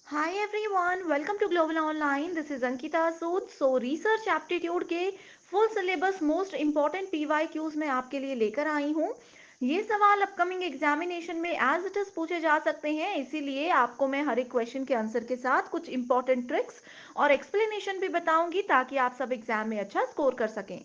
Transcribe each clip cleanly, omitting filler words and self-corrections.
Hi everyone, welcome to Global Online. This is Ankita Sood. So research aptitude के full syllabus most important PYQs मैं आपके लिए लेकर आई हूँ। ये सवाल अपकमिंग एग्जामिनेशन में एज इट इज पूछे जा सकते हैं, इसीलिए आपको मैं हर एक क्वेश्चन के आंसर के साथ कुछ इंपॉर्टेंट ट्रिक्स और एक्सप्लेनेशन भी बताऊंगी ताकि आप सब एग्जाम में अच्छा स्कोर कर सकें।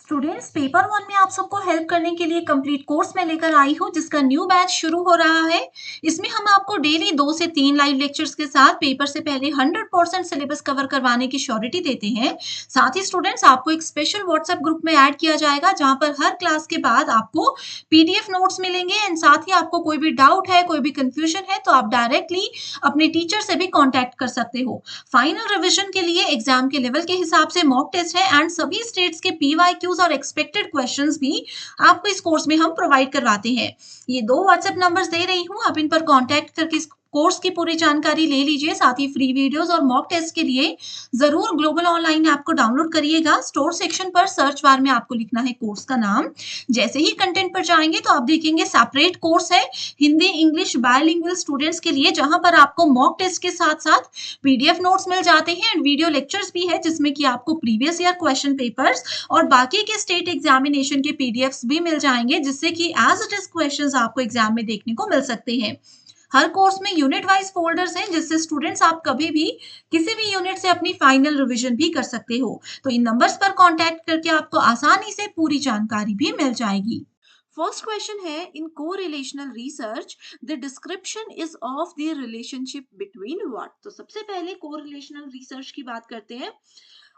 स्टूडेंट्स, पेपर वन में आप सबको हेल्प करने के लिए कंप्लीट कोर्स में लेकर आई हूँ जिसका न्यू बैच शुरू हो रहा है। इसमें हम आपको डेली 2 से 3 लाइव लेक्चर्स के साथ पेपर से पहले 100% सिलेबस कवर करवाने की श्योरिटी देते हैं। साथ ही स्टूडेंट्स, आपको एक स्पेशल व्हाट्सएप ग्रुप में ऐड किया जाएगा जहां पर हर क्लास के बाद आपको पीडीएफ नोट्स मिलेंगे एंड साथ ही आपको कोई भी डाउट है, कोई भी कंफ्यूजन है तो आप डायरेक्टली अपने टीचर से भी कॉन्टैक्ट कर सकते हो। फाइनल रिवीजन के लिए एग्जाम के लेवल के हिसाब से मॉक टेस्ट है एंड सभी स्टेट्स के पीवाईक्यूज और एक्सपेक्टेड क्वेश्चंस भी आपको इस कोर्स में हम प्रोवाइड करवाते हैं। ये 2 व्हाट्सएप नंबर्स दे रही हूँ, आप इन पर कॉन्टैक्ट करके इस कोर्स की पूरी जानकारी ले लीजिए। साथ ही फ्री वीडियोस और मॉक टेस्ट के लिए जरूर ग्लोबल ऑनलाइन ऐप को डाउनलोड करिएगा। स्टोर सेक्शन पर सर्च बार में आपको लिखना है कोर्स का नाम। जैसे ही कंटेंट पर जाएंगे तो आप देखेंगे सेपरेट कोर्स है हिंदी इंग्लिश बायलिंगुअल स्टूडेंट्स के लिए, जहां पर आपको मॉक टेस्ट के साथ साथ पीडीएफ नोट्स मिल जाते हैं एंड वीडियो लेक्चर्स भी है जिसमें कि आपको प्रीवियस ईयर क्वेश्चन पेपर्स और बाकी के स्टेट एग्जामिनेशन के पीडीएफ्स भी मिल जाएंगे, जिससे कि एज इट इज क्वेश्चंस आपको एग्जाम में देखने को मिल सकते हैं। हर कोर्स में यूनिट वाइज फोल्डर्स हैं जिससे स्टूडेंट्स आप कभी भी किसी भी यूनिट से अपनी फाइनल रिवीजन भी कर सकते हो। तो इन नंबर्स पर कांटेक्ट करके आपको आसानी से पूरी जानकारी भी मिल जाएगी। फर्स्ट क्वेश्चन है, in correlational research the description is of the relationship between what. तो सबसे पहले कोरिलेशनल रिसर्च की बात करते हैं।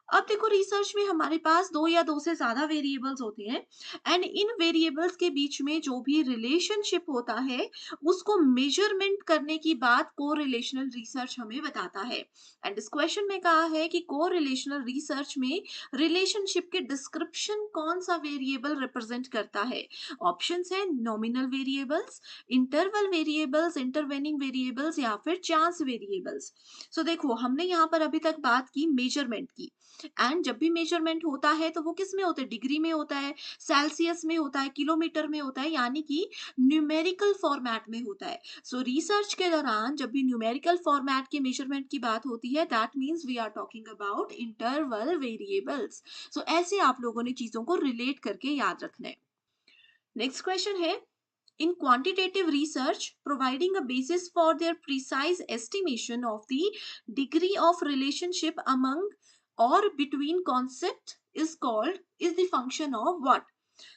अब देखो, रिसर्च में हमारे पास 2 या 2 से ज्यादा वेरिएबल्स होते हैं एंड इन वेरिएबल्स के बीच में जो भी रिलेशनशिप होता है उसको मेजरमेंट करने की बात कोरिलेशनल रिसर्च हमें बताता है। एंड इस क्वेश्चन में कहा है कि कोरिलेशनल रिसर्च में रिलेशनशिप के डिस्क्रिप्शन कौन सा वेरिएबल रिप्रेजेंट करता है। ऑप्शंस है nominal variables, interval variables, intervening variables या फिर चांस वेरिएबल्स। सो देखो, हमने यहाँ पर अभी तक बात की मेजरमेंट की एंड जब भी मेजरमेंट होता है तो वो किस में होता है, डिग्री में होता है, सेल्सियस में होता है, किलोमीटर में होता है, यानी कि न्यूमेरिकल फॉर्मेट में होता है। सो रिसर्च के दौरान जब भी न्यूमेरिकल फॉर्मेट के मेजरमेंट की बात होती है that means we are talking about interval variables. So ऐसे आप लोगों ने चीजों को रिलेट करके याद रखना है। नेक्स्ट क्वेश्चन है, in quantitative research providing a basis for their precise estimation of the degree of relationship among or between concept is called is the function of what।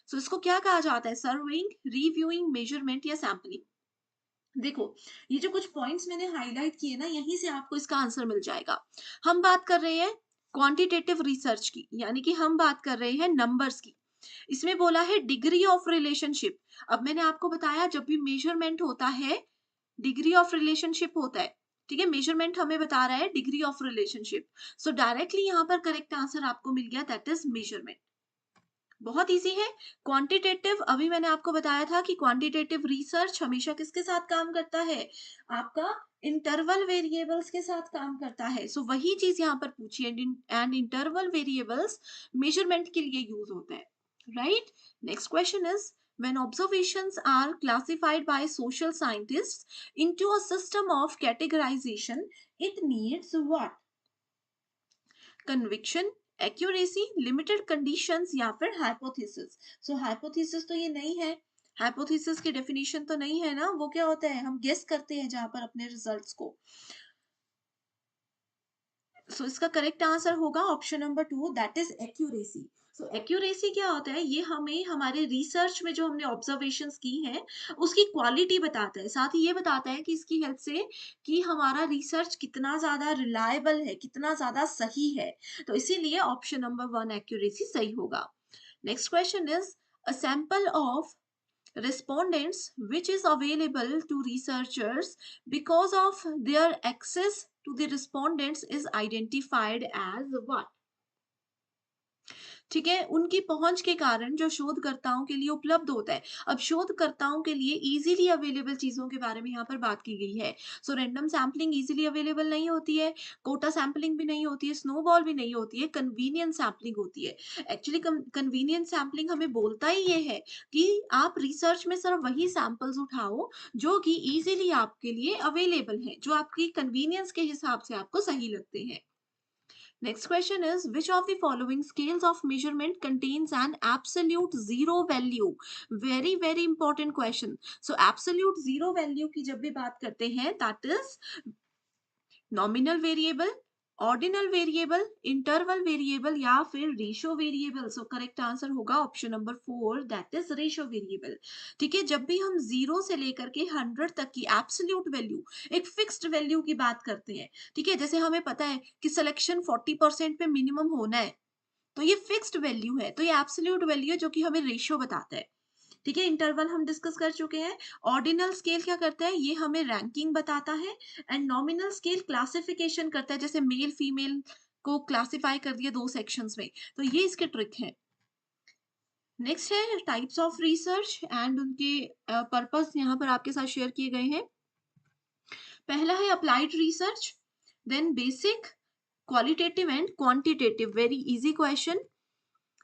so इसको क्या कहा जाता है, सर्विंग, रिव्यूइंग, मेजरमेंट या sampling. देखो, ये जो कुछ पॉइंट्स मैंने हाईलाइट किए ना, यहीं से आपको इसका आंसर मिल जाएगा। हम बात कर रहे हैं क्वांटिटेटिव रिसर्च की, यानी कि हम बात कर रहे हैं नंबर्स की। इसमें बोला है डिग्री ऑफ रिलेशनशिप। अब मैंने आपको बताया जब भी मेजरमेंट होता है डिग्री ऑफ रिलेशनशिप होता है। ठीक है, मेजरमेंट हमें बता रहा है degree of relationship. So directly यहाँ पर करेक्ट आंसर आपको मिल गया, दैट इज मेजरमेंट। बहुत इजी है। क्वांटिटेटिव, अभी मैंने आपको बताया था कि क्वांटिटेटिव रिसर्च हमेशा किसके साथ काम करता है, आपका इंटरवल वेरिएबल्स के साथ काम करता है। सो वही चीज यहाँ पर पूछी है एंड इंटरवल वेरिएबल्स मेजरमेंट के लिए यूज होता है, right. Next question is, when observations are classified by social scientists into a system of categorization, it needs what? Conviction, accuracy, limited conditions या फिर हाइपोथेसिस। सो हाइपोथेसिस तो ये नहीं है, हाइपोथेसिस की डेफिनेशन तो नहीं है ना, वो क्या होता है, हम गेस करते हैं जहां पर अपने रिजल्ट्स को। सो इसका करेक्ट आंसर होगा option number 2, that is accuracy. So accuracy क्या होता है, ये हमें हमारे रिसर्च में जो हमने ऑब्जर्वेशंस की हैं उसकी क्वालिटी बताता है, साथ ही ये बताता है कि इसकी हेल्प से कि हमारा रिसर्च कितना ज्यादा रिलायबल है, कितना ज्यादा सही है। तो इसीलिए ऑप्शन नंबर 1 एक्यूरेसी सही होगा। Next question is, a sample of respondents which is available to researchers because of their access to the respondents is identified as what। ठीक है, उनकी पहुँच के कारण जो शोधकर्ताओं के लिए उपलब्ध होता है। अब शोधकर्ताओं के लिए ईज़िली अवेलेबल चीज़ों के बारे में यहाँ पर बात की गई है। So random sampling easily available नहीं होती है, कोटा सैंपलिंग भी नहीं होती है, स्नोबॉल भी नहीं होती है, कन्वीनिएंट सैंपलिंग होती है। एक्चुअली कन्वीनिएंट सैंपलिंग हमें बोलता ही ये है कि आप रिसर्च में सिर्फ वही सैंपल्स उठाओ जो कि ईज़िली आपके लिए अवेलेबल हैं, जो आपकी कन्वीनियंस के हिसाब से आपको सही लगते हैं। Next question is, which of the following scales of measurement contains an absolute zero value? Very very important question. So absolute zero value की जब भी बात करते हैं, that is nominal variable, ordinal variable, interval variable या फिर ratio variable. So correct answer होगा option number 4, that is ratio variable. ठीक है, जब भी हम 0 से लेकर के 100 तक की एब्सोल्यूट वैल्यू, एक फिक्स्ड वैल्यू की बात करते हैं, ठीक है, जैसे हमें पता है कि सिलेक्शन 40% पे मिनिमम होना है, तो ये फिक्स्ड वैल्यू है, तो ये एब्सोल्यूट वैल्यू है जो कि हमें रेशो बताता है। ठीक है, इंटरवल हम डिस्कस कर चुके हैं। ऑर्डिनल स्केल क्या करता है, ये हमें रैंकिंग बताता है। एंड नॉमिनल स्केल क्लासिफिकेशन करता है, जैसे मेल फीमेल को क्लासिफाई कर दिया 2 सेक्शंस में, तो ये इसके ट्रिक है। नेक्स्ट है टाइप्स ऑफ रिसर्च एंड उनके पर्पस यहाँ पर आपके साथ शेयर किए गए हैं। पहला है applied research, then basic, qualitative and quantitative. Very easy question.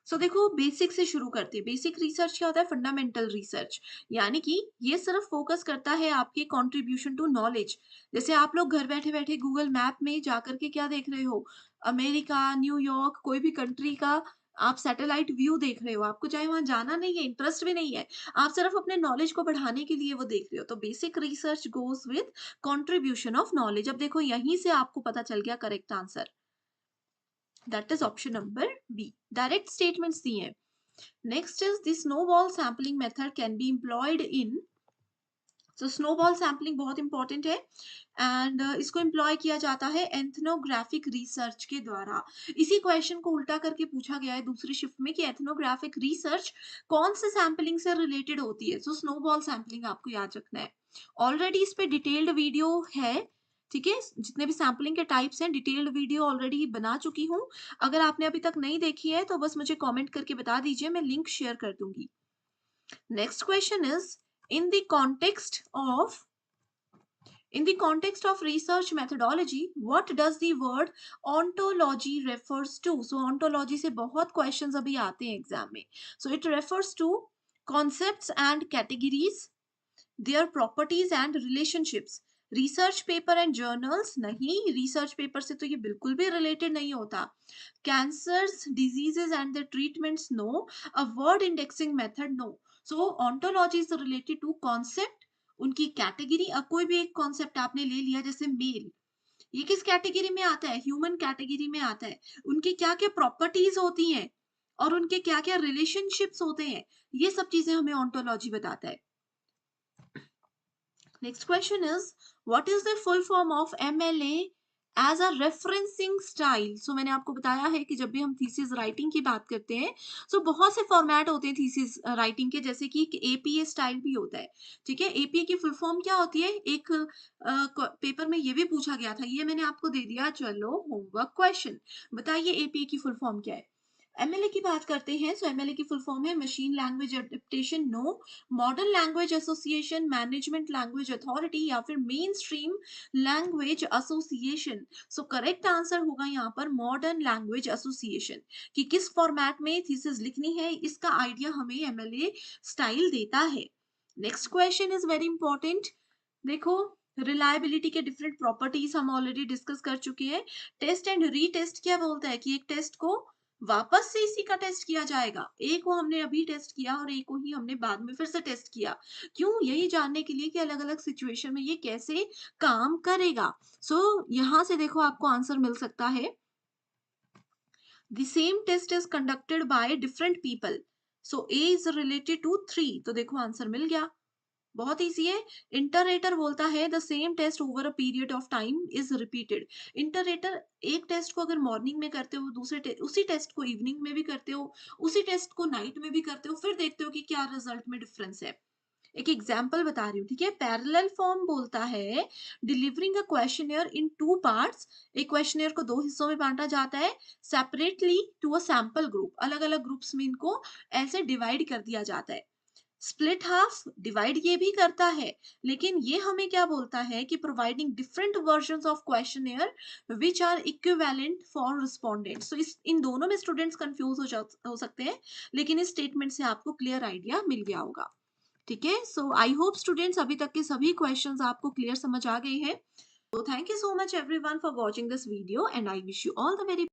So देखो, बेसिक से शुरू करते हैं। बेसिक रिसर्च क्या होता है, फंडामेंटल रिसर्च, यानी कि ये सिर्फ फोकस करता है आपके कंट्रीब्यूशन टू नॉलेज। जैसे आप लोग घर बैठे बैठे गूगल मैप में जाकर के क्या देख रहे हो, अमेरिका, न्यूयॉर्क, कोई भी कंट्री का आप सैटेलाइट व्यू देख रहे हो, आपको चाहे वहां जाना नहीं है, इंटरेस्ट भी नहीं है, आप सिर्फ अपने नॉलेज को बढ़ाने के लिए वो देख रहे हो, तो basic research goes with contribution of knowledge. अब देखो, यहीं से आपको पता चल गया correct answer, that is option number B, direct statements दिए हैं। Next is the snowball sampling method can be employed in, so snowball sampling बहुत इंपॉर्टेंट है एंड इसको एम्प्लॉय किया जाता है एथनोग्राफिक रिसर्च के द्वारा। इसी क्वेश्चन को उल्टा करके पूछा गया है दूसरी शिफ्ट में कि एथनोग्राफिक रिसर्च कौन से सैम्पलिंग से रिलेटेड होती है। सो स्नोबॉल सैम्पलिंग आपको याद रखना है। ऑलरेडी इस पे डिटेल्ड वीडियो है, ठीक है, जितने भी सैम्पलिंग के टाइप्स हैं डिटेल्ड वीडियो ऑलरेडी बना चुकी हूँ। अगर आपने अभी तक नहीं देखी है तो बस मुझे कमेंट करके बता दीजिए, मैं लिंक शेयर कर दूंगी। Next question is, in the context of in the context of research methodology, what does the word ontology refers to? So ontology से बहुत questions अभी आते हैं एग्जाम में। So it refers to concepts and categories, their properties and relationships। Research paper and journals नहीं, research paper से तो ये बिल्कुल भी रिलेटेड नहीं होता। Cancers, diseases and the treatments no, a word indexing method no. So ontology is related to concept, उनकी category. अब कोई भी एक कॉन्सेप्ट आपने ले लिया, जैसे मेल, ये किस कैटेगरी में आता है, ह्यूमन कैटेगरी में आता है। उनकी क्या क्या प्रॉपर्टीज होती हैं और उनके क्या क्या रिलेशनशिप्स होते हैं, ये सब चीजें हमें ऑन्टोलॉजी बताता है। Next question is, what is the full form of MLA as a referencing style? So मैंने आपको बताया है कि जब भी हम थीसिस राइटिंग की बात करते हैं, so बहुत से फॉर्मेट होते हैं थीसिस राइटिंग के, जैसे कि APA स्टाइल भी होता है। ठीक है, APA की फुल फॉर्म क्या होती है, एक पेपर में ये भी पूछा गया था, ये मैंने आपको दे दिया। चलो होमवर्क क्वेश्चन, बताइए APA की फुल फॉर्म क्या है। एमएलए की बात करते हैं, सो एमएलए की फुल फॉर्म है machine language adaptation no, modern language association, management language authority या फिर mainstream language association. So correct answer होगा यहाँ पर मॉडर्न लैंग्वेज एसोसिएशन। कि किस फॉर्मेट में थीसिस लिखनी है, इसका आइडिया हमें एमएलए स्टाइल देता है। Next question is very important. देखो, रिलायबिलिटी के डिफरेंट प्रॉपर्टीज हम ऑलरेडी डिस्कस कर चुके हैं। टेस्ट एंड रीटेस्ट क्या बोलता है कि एक टेस्ट को वापस से इसी का टेस्ट किया जाएगा, ए को हमने अभी टेस्ट किया और ए को ही हमने बाद में फिर से टेस्ट किया, क्यों, यही जानने के लिए कि अलग अलग सिचुएशन में ये कैसे काम करेगा। सो यहां से देखो आपको आंसर मिल सकता है, the same test is conducted by different people, so A is related to 3, तो देखो आंसर मिल गया, बहुत ईजी है। इंटरेटर बोलता है the same test over a period of time is repeated. Interrater एक टेस्ट को अगर मॉर्निंग में करते हो, उसी टेस्ट को इवनिंग में भी करते हो, उसी टेस्ट को नाइट में भी करते हो, फिर देखते हो कि क्या रिजल्ट में डिफरेंस है। एक एग्जाम्पल बता रही हूँ, ठीक है। पैरेलल फॉर्म बोलता है delivering a questionnaire in two parts. एक क्वेश्चनियर को दो हिस्सों में बांटा जाता है, separately to a sample group. अलग अलग ग्रुप्स में इनको ऐसे डिवाइड कर दिया जाता है। स्प्लिट हाफ डिवाइड ये भी करता है, लेकिन ये हमें क्या बोलता है कि providing different versions of questionnaire which are equivalent for respondents. तो इस इन दोनों में स्टूडेंट्स कंफ्यूज हो सकते हैं, लेकिन इस स्टेटमेंट से आपको क्लियर आइडिया मिल गया होगा, ठीक है। सो आई होप स्टूडेंट्स अभी तक के सभी क्वेश्चंस आपको क्लियर समझ आ गए हैं। So thank you so much everyone for watching this video and I wish you all the very